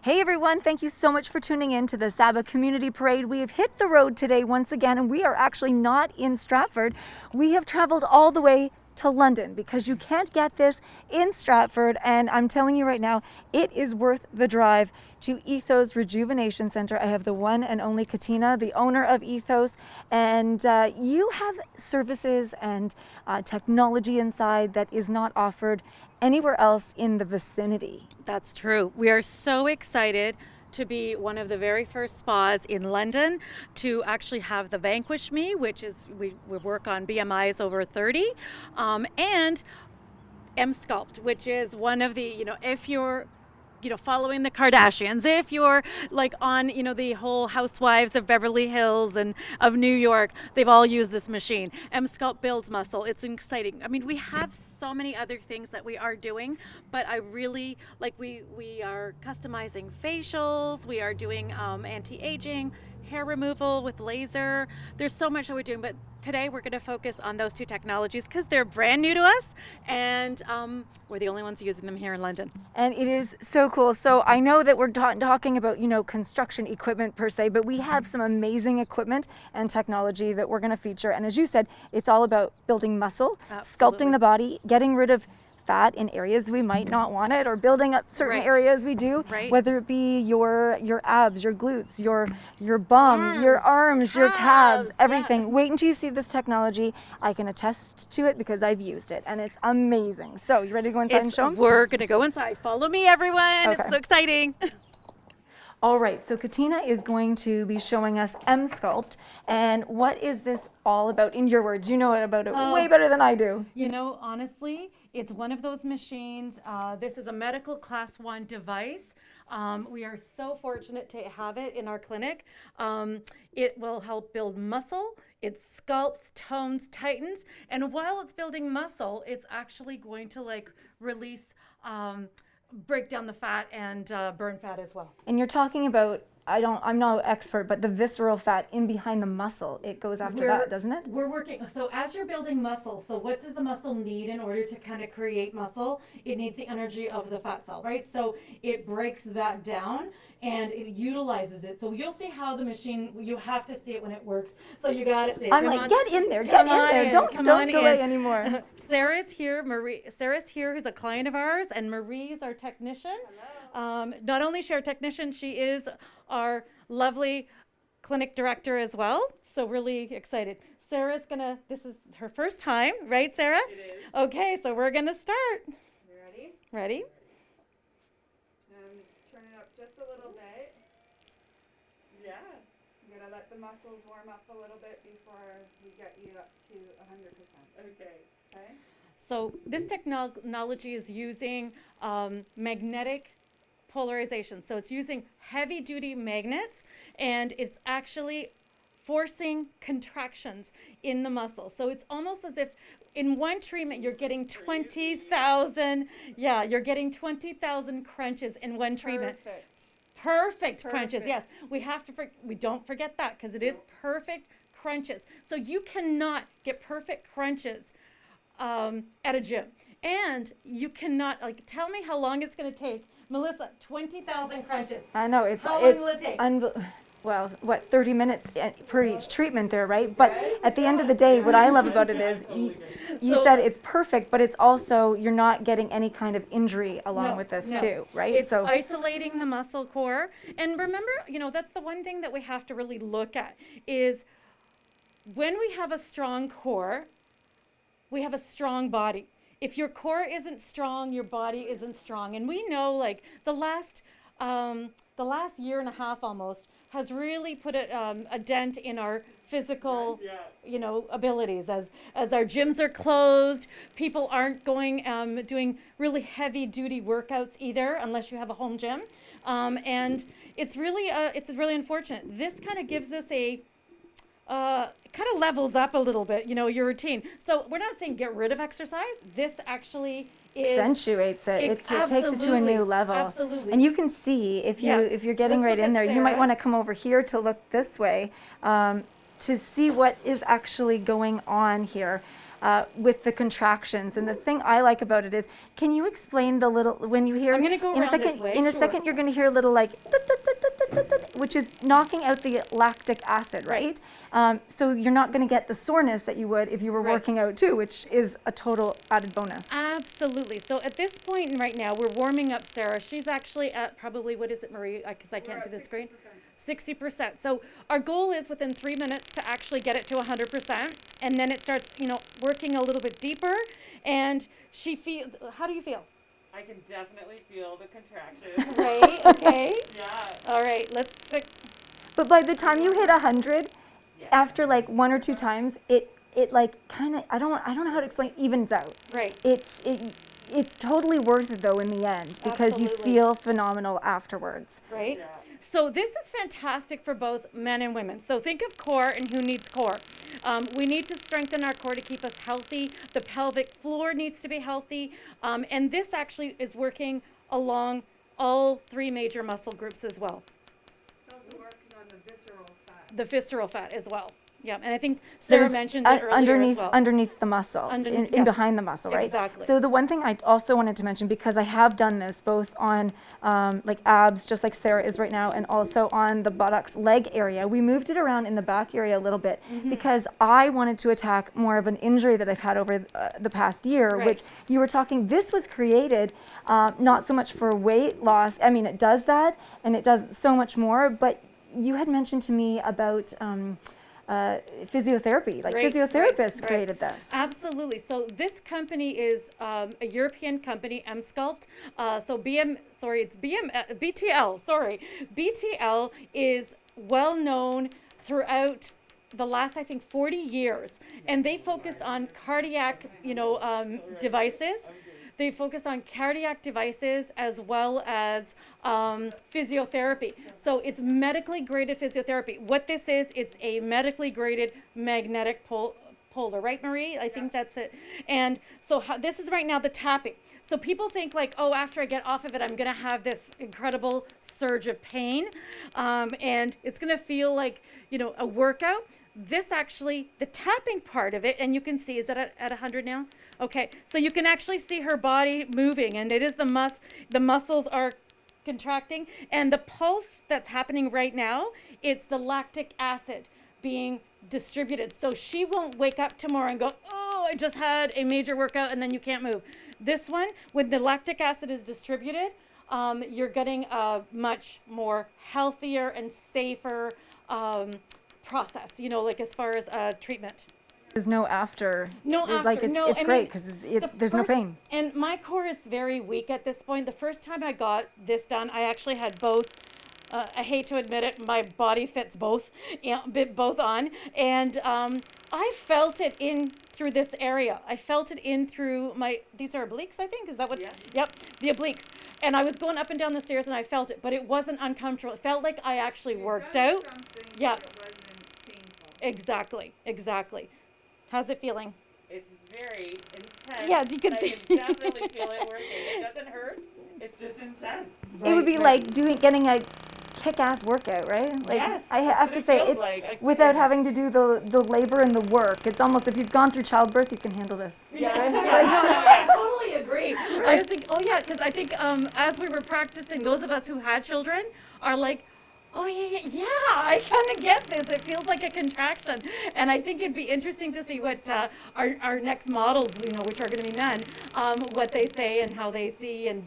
Hey everyone, thank you so much for tuning in to the SABA Community Parade. We have hit the road today once again, and we are actually not in Stratford. We have traveled all the way to London because you can't get this in Stratford, and I'm telling you right now, it is worth the drive to Ethos Rejuvenation Center. I have the one and only Katina, the owner of Ethos, and you have services and technology inside that is not offered anywhere else in the vicinity. That's true. We are so excited to be one of the very first spas in London to actually have the Vanquish Me, which is, we work on BMIs over 30, and M-Sculpt, which is one of the, if you're following the Kardashians, if you're like on, the whole Housewives of Beverly Hills and of New York, they've all used this machine. M-Sculpt builds muscle. It's exciting. I mean, we have so many other things that we are doing, but I really, like we are customizing facials, we are doing anti-aging, hair removal with laser. There's so much that we're doing, but today we're going to focus on those two technologies because they're brand new to us, and we're the only ones using them here in London. And it is so cool. So I know that we're talking about, construction equipment per se, but we have some amazing equipment and technology that we're going to feature. And as you said, it's all about building muscle, Absolutely. sculpting the body, getting rid of fat in areas we might not want it, or building up certain Right. areas we do, Right. whether it be your abs, your glutes, your bum, your arms, your calves, calves, everything. yeah. Wait until you see this technology. I can attest to it because I've used it, and it's amazing. So you ready to go inside and show them? We're going to go inside. Follow me, everyone. Okay. It's so exciting. All right, so Katina is going to be showing us M-Sculpt, and what is this all about? In your words, you know about it way better than I do. Honestly, it's one of those machines. This is a medical class 1 device. We are so fortunate to have it in our clinic. It will help build muscle. It sculpts, tones, tightens, and while it's building muscle, it's actually going to release, break down the fat and burn fat as well. And you're talking about, I'm no expert, but the visceral fat in behind the muscle, it goes after that, doesn't it? We're working, so as you're building muscle, so what does the muscle need in order to kind of create muscle? It needs the energy of the fat cell, right? So it breaks that down and it utilizes it. So you'll see how the machine, you have to see it when it works. So you got to see it. I'm Come like, on. get in there, Come get in on there. in, Don't come don't on delay in. anymore. Sarah's here, who's a client of ours, and Marie's our technician. Not only is she our technician, she is our lovely clinic director as well. So really excited. Sarah's this is her first time, right, Sarah? It is. Okay, so we're gonna start. You ready? Ready? Turn it up just a little bit. Yeah. You gotta let the muscles warm up a little bit before we get you up to 100%. Okay. Okay? So this technology is using magnetic polarization. So it's using heavy duty magnets, and it's actually forcing contractions in the muscle. So it's almost as if in one treatment you're getting 20,000, you're getting 20,000 crunches in one treatment. Perfect crunches, yes. We don't forget that because it is perfect crunches. So you cannot get perfect crunches at a gym. And you cannot, tell me how long it's going to take. Melissa, 20,000 crunches. I know, How long will it take? Well, 30 minutes per each treatment there, right? But at the end of the day, what I love about it is you said it's perfect, but it's also, you're not getting any kind of injury along with this too, right? It's isolating the muscle core. And remember, that's the one thing that we have to really look at is when we have a strong core, we have a strong body. If your core isn't strong, your body isn't strong. And we know the last year and a half almost has really put a dent in our physical, abilities. As our gyms are closed, people aren't going, doing really heavy duty workouts either, unless you have a home gym. And it's really unfortunate. This kind of gives us kind of levels up a little bit, your routine. So we're not saying get rid of exercise. This actually accentuates it. It takes it to a new level. Absolutely. And you can see if you're getting right in there, you might want to come over here to look this way to see what is actually going on here. with the contractions. And the thing I like about it is, can you explain the little, when you hear, I'm gonna go in a around second, this way, in a sure. second you're going to hear a little like, tut, tut, tut, tut, tut, tut, tut, which is knocking out the lactic acid, right? So you're not going to get the soreness that you would if you were working out too, which is a total added bonus. Absolutely. So at this point right now, we're warming up Sarah. She's actually at probably, what is it, Marie? Because I can't see the screen. 60%. So our goal is within 3 minutes to actually get it to 100%. And then it starts, you know, working a little bit deeper. And she feels, how do you feel? I can definitely feel the contraction. Right, okay. Yeah. All right, let's stick. But by the time you hit 100, after like 1 or 2 times, it like kind of, I don't know how to explain, evens out. Right. It's totally worth it though in the end, because you feel phenomenal afterwards. Right. Yeah. So this is fantastic for both men and women. So think of core and who needs core. We need to strengthen our core to keep us healthy. The pelvic floor needs to be healthy. And this actually is working along all 3 major muscle groups as well. It's also working on the visceral fat. The visceral fat as well. Yeah, and I think Sarah mentioned it earlier as well. Underneath the muscle, in behind the muscle, right? Exactly. So the one thing I also wanted to mention, because I have done this both on like abs, just like Sarah is right now, and also on the buttocks leg area, we moved it around in the back area a little bit because I wanted to attack more of an injury that I've had over the past year, which you were talking, this was created not so much for weight loss. I mean, it does that, and it does so much more, but you had mentioned to me about physiotherapy, like physiotherapists created this. Absolutely. So this company is a European company, M-Sculpt. BTL. Sorry, BTL is well known throughout the last, I think, 40 years, and they focused on cardiac, devices. They focus on cardiac devices as well as physiotherapy. So it's medically graded physiotherapy. What this is, it's a medically graded magnetic polar, right, Marie? I think that's it. And so this is right now the tapping. So people think like, oh, after I get off of it, I'm going to have this incredible surge of pain, and it's going to feel like, a workout. This actually, the tapping part of it, and you can see, is that at 100 now? Okay, so you can actually see her body moving, and it is the muscles are contracting, and the pulse that's happening right now, it's the lactic acid being distributed. So she won't wake up tomorrow and go, oh, I just had a major workout, and then you can't move. This one, when the lactic acid is distributed, you're getting a much more healthier and safer process, like as far as treatment. There's no after. Like it's great because there's no pain. And my core is very weak at this point. The first time I got this done, I actually had both. I hate to admit it, my body fits both on, and I felt it in through this area. I felt it in through these are obliques, I think. Is that what? Yeah. Yep, the obliques. And I was going up and down the stairs, and I felt it, but it wasn't uncomfortable. It felt like I actually worked out. Yeah. Exactly. How's it feeling? It's very intense. Yeah, you can see. I can definitely feel it working. It doesn't hurt. It's just intense. It would be like getting a kick-ass workout, right? Like, yes, I have to say, it's without having to do the labor and the work. It's almost, if you've gone through childbirth, you can handle this. Yeah. I totally agree. I was thinking, because I think as we were practicing, those of us who had children are like, oh yeah, I kind of get this. It feels like a contraction, and I think it'd be interesting to see what our next models, which are going to be men, what they say and how they see, and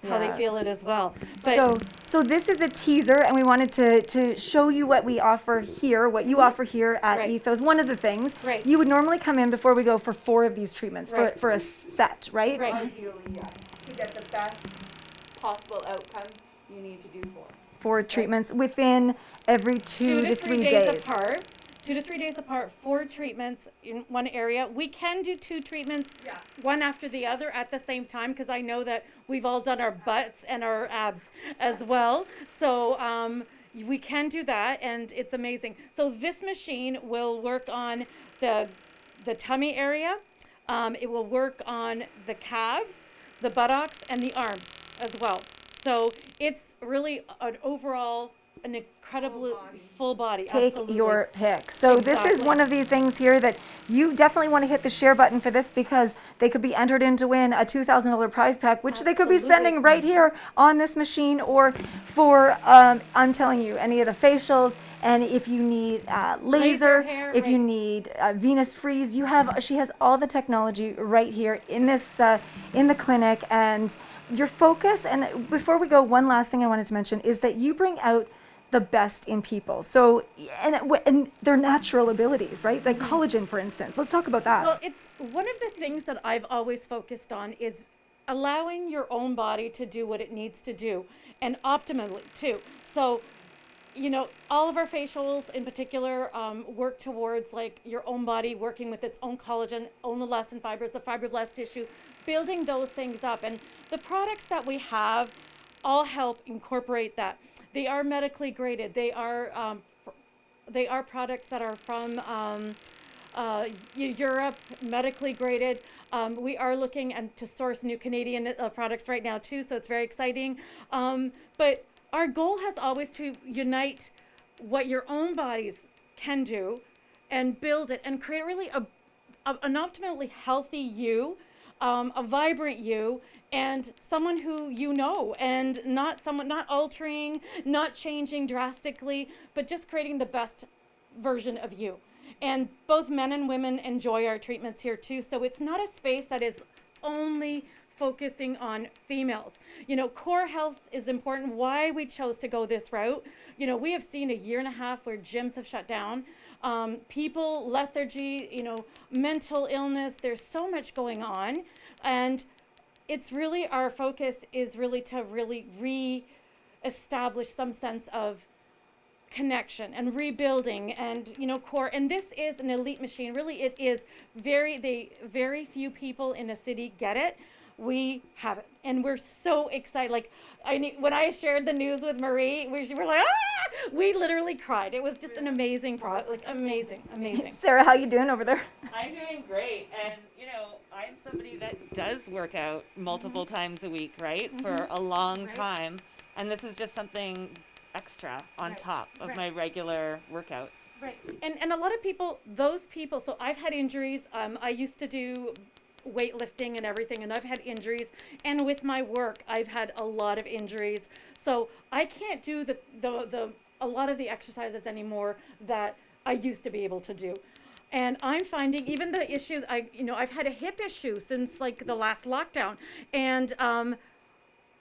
how they feel it as well. But so this is a teaser, and we wanted to show you what we offer here, what you offer here at Ethos. One of the things you would normally come in before we go for 4 of these treatments for a set, right? Right. Ideally, yes. To get the best possible outcome, you need to do 4. 4 treatments within every 2 to 3 days apart. 2 to 3 days apart, 4 treatments in one area. We can do 2 treatments, one after the other at the same time, because I know that we've all done our butts and our abs as well. So we can do that, and it's amazing. So this machine will work on the tummy area. It will work on the calves, the buttocks, and the arms as well. So it's really an overall an incredible full body. Take Absolutely. your pick. So this is Exactly. one of these things here that you definitely want to hit the share button for this, because they could be entered in to win a $2,000 prize pack, which they could be spending right here on this machine, or for, I'm telling you, any of the facials. And if you need laser hair, if you right. need Venus freeze, she has all the technology right here in this in the clinic. And your focus, and before we go, one last thing I wanted to mention is that you bring out the best in people. So, and their natural abilities, right? Like collagen, for instance. Let's talk about that. Well, it's one of the things that I've always focused on is allowing your own body to do what it needs to do, and optimally too. So, all of our facials in particular work towards like your own body working with its own collagen, own elastin fibers, the fibroblast tissue, building those things up. And the products that we have all help incorporate that. They are medically graded. They are products that are from Europe, medically graded. We are looking to source new Canadian products right now too, so it's very exciting. But our goal has always to unite what your own bodies can do and build it and create really an optimally healthy you, a vibrant you, and someone who and not altering, not changing drastically, but just creating the best version of you. And both men and women enjoy our treatments here too, so it's not a space that is only focusing on females. Core health is important. Why we chose to go this route, we have seen a year and a half where gyms have shut down. People, lethargy, mental illness, there's so much going on. And it's really, our focus is really to really re-establish some sense of connection and rebuilding and core. And this is an elite machine. Really, it is very few people in a city get it. We have it, and we're so excited. Like, when I shared the news with Marie, we were like, ah! We literally cried. It was just an amazing product, like amazing. Sarah, how you doing over there? I'm doing great, and I'm somebody that does work out multiple times a week, right, for a long time, and this is just something extra on top of my regular workouts. Right, and a lot of people, so I've had injuries. I used to do weightlifting and everything, and I've had injuries, and with my work I've had a lot of injuries, so I can't do a lot of the exercises anymore that I used to be able to do. And I'm finding even the issues, I've had a hip issue since like the last lockdown, and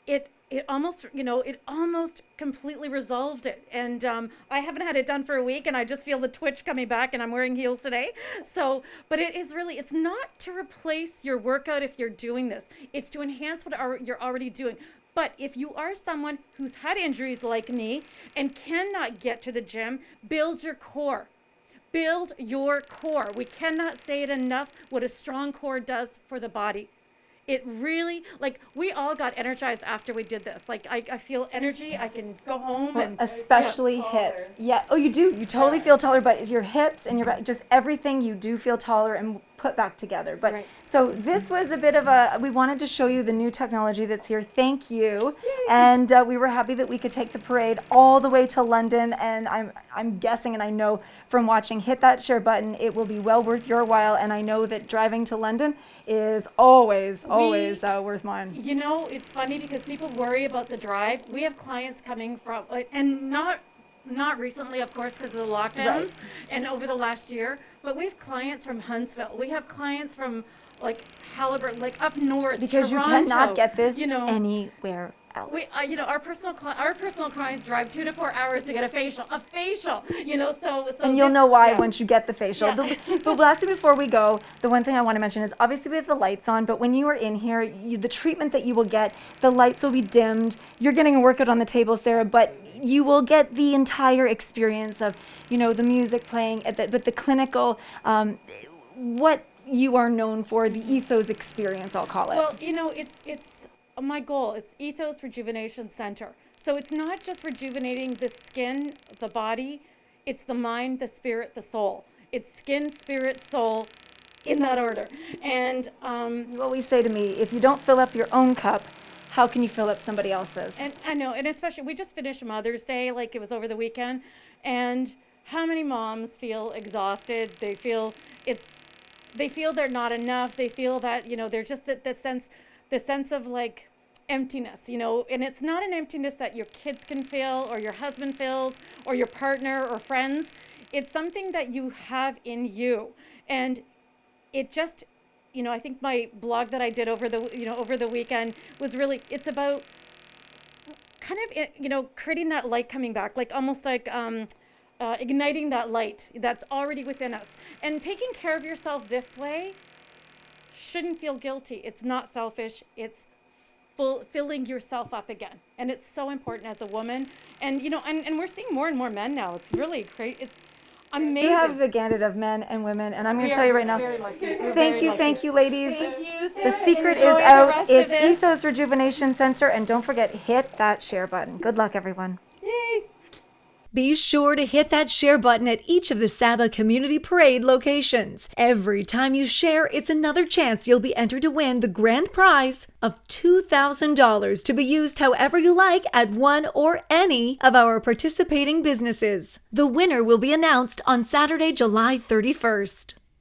it almost completely resolved it. And I haven't had it done for a week, and I just feel the twitch coming back, and I'm wearing heels today. So, but it is really, it's not to replace your workout if you're doing this. It's to enhance what you're already doing. But if you are someone who's had injuries like me and cannot get to the gym, build your core. Build your core. We cannot say it enough what a strong core does for the body. It really, like, we all got energized after we did this. Like, I feel energy. I can go home and especially hips. Yeah. Oh, you do. You totally feel taller, but it's your hips and your back, just everything, you do feel taller and put back together. But so this was a bit of we wanted to show you the new technology that's here. Thank you. And we were happy that we could take the parade all the way to London. And I'm guessing, and I know from watching, hit that share button. It will be well worth your while. And I know that driving to London is always worth mine. It's funny because people worry about the drive. We have clients coming from, and not recently, of course, because of the lockdowns and over the last year, but we have clients from Huntsville. We have clients from like Halliburton, like up north, because Toronto, you cannot get this anywhere else. We, our personal clients drive 2 to 4 hours to get a facial. So and you'll know why once you get the facial. Yeah. The last thing before we go, the one thing I want to mention is obviously we have the lights on, but when you are in here, the treatment that you will get, the lights will be dimmed. You're getting a workout on the table, Sarah, but you will get the entire experience of, the music playing, but the clinical, what you are known for, the Ethos experience, I'll call it. Well, it's my goal. It's Ethos Rejuvenation Center. So it's not just rejuvenating the skin, the body, it's the mind, the spirit, the soul. It's skin, spirit, soul, in that order. And you always say to me, if you don't fill up your own cup, how can you fill up somebody else's? And I know, and especially, we just finished Mother's Day, like it was over the weekend, and how many moms feel exhausted? They feel they're not enough. They feel that, you know, they're just the sense of like emptiness, you know, and it's not an emptiness that your kids can feel or your husband feels or your partner or friends. It's something that you have in you. And it just, you know, I think my blog that I did over the weekend was really, it's about kind of, you know, creating that light coming back, like almost like igniting that light that's already within us. And taking care of yourself this way shouldn't feel guilty. It's not selfish. It's filling yourself up again. And it's so important as a woman. And, you know, and we're seeing more and more men now. It's really great. It's amazing. You have the gamut of men and women, and I'm going to tell you right now, thank you, ladies. Thank you. The secret is Enjoy the out. rest It's of it. Ethos Rejuvenation Sensor, and don't forget, hit that share button. Good luck, everyone. Yay. Be sure to hit that share button at each of the SABA Community Parade locations. Every time you share, it's another chance you'll be entered to win the grand prize of $2,000 to be used however you like at one or any of our participating businesses. The winner will be announced on Saturday, July 31st.